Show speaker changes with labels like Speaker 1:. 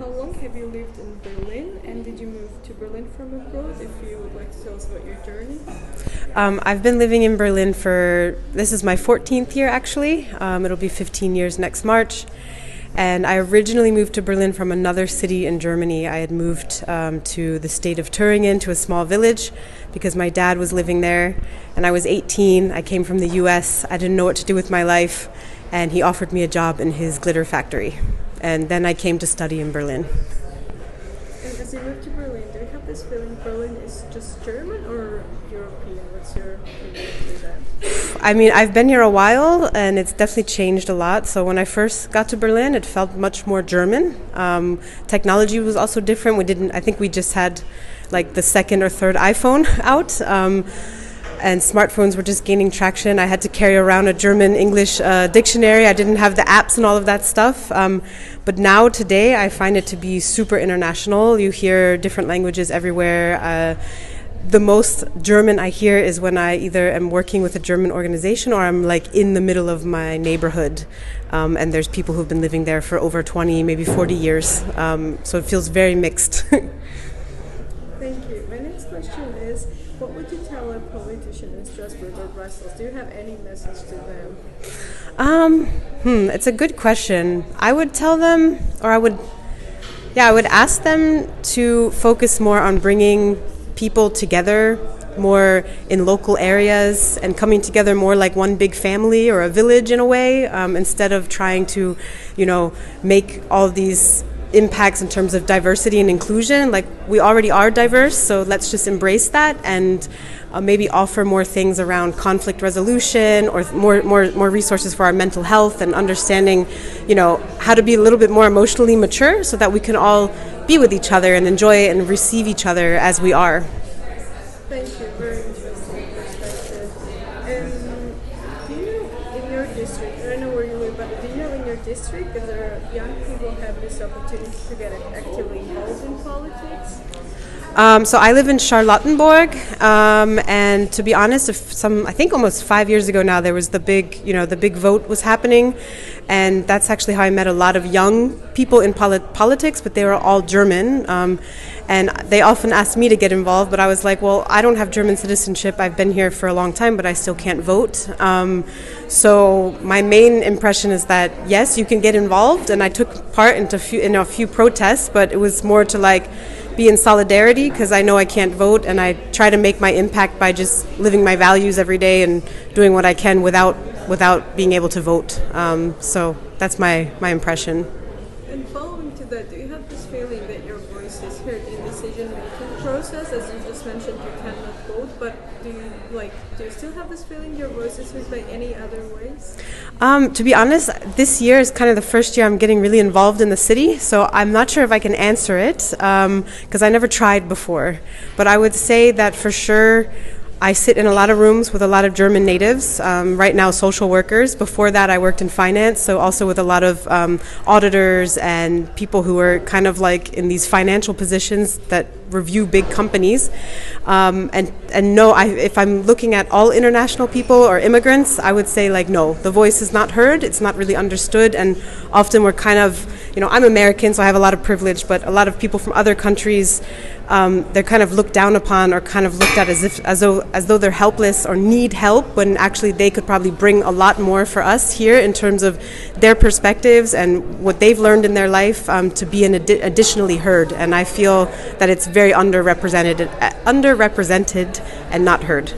Speaker 1: how long have you lived in Berlin, and did you move to Berlin from abroad? If you would like to tell us about your journey.
Speaker 2: I've been living in Berlin this is my 14th year actually. It'll be 15 years next March. And I originally moved to Berlin from another city in Germany. I had moved to the state of Thüringen, to a small village, because my dad was living there. And I was 18. I came from the US. I didn't know what to do with my life. And he offered me a job in his glitter factory. And then I came to study in Berlin.
Speaker 1: And as you moved to Berlin, do you have this feeling Berlin is just German or European? What's your opinion to that?
Speaker 2: I mean, I've been here a while, and it's definitely changed a lot. So when I first got to Berlin, it felt much more German. Technology was also different. I think we just had like the second or third iPhone out. And smartphones were just gaining traction. I had to carry around a German-English dictionary. I didn't have the apps and all of that stuff. But now, today, I find it to be super international. You hear different languages everywhere. The most German I hear is when I either am working with a German organization or I'm like in the middle of my neighborhood. And there's people who've been living there for over 20, maybe 40 years. So it feels very mixed.
Speaker 1: Thank you. My next question is, what would you tell a politician in Strasbourg or Brussels? Do you have any message to them?
Speaker 2: It's a good question. I would tell them, I would ask them to focus more on bringing people together more in local areas and coming together more like one big family or a village in a way, instead of trying to, make all these impacts in terms of diversity and inclusion. Like, we already are diverse, so let's just embrace that and maybe offer more things around conflict resolution or more resources for our mental health and understanding, how to be a little bit more emotionally mature so that we can all be with each other and enjoy and receive each other as we are.
Speaker 1: Thank you. Very interesting perspective. Do you know in your district, I don't know where you live, but do you know in your district that there are young people have this opportunity to get actively involved in politics?
Speaker 2: So I live in Charlottenburg, and to be honest, I think almost 5 years ago now, there was the big vote was happening, and that's actually how I met a lot of young people in politics, but they were all German, and they often asked me to get involved, but I was like, well, I don't have German citizenship. I've been here for a long time, but I still can't vote. So my main impression is that yes, you can get involved, and I took part in a few protests, but it was more to be in solidarity because I know I can't vote, and I try to make my impact by just living my values every day and doing what I can without being able to vote. So that's my impression.
Speaker 1: And following to that, do you have this feeling that your voice is heard in decision-making process? As you just mentioned, you cannot vote, but do you still have this feeling your voice is heard by any other ways?
Speaker 2: To be honest, this year is kind of the first year I'm getting really involved in the city, so I'm not sure if I can answer it because I never tried before. But I would say that for sure I sit in a lot of rooms with a lot of German natives, right now social workers. Before that I worked in finance, so also with a lot of auditors and people who are kind of like in these financial positions that review big companies. If I'm looking at all international people or immigrants, I would say no, the voice is not heard, it's not really understood, and often we're kind of, I'm American, so I have a lot of privilege, but a lot of people from other countries, they're kind of looked down upon or kind of looked at as though they're helpless or need help, when actually they could probably bring a lot more for us here in terms of their perspectives and what they've learned in their life, to be additionally heard. And I feel that it's very underrepresented and not heard.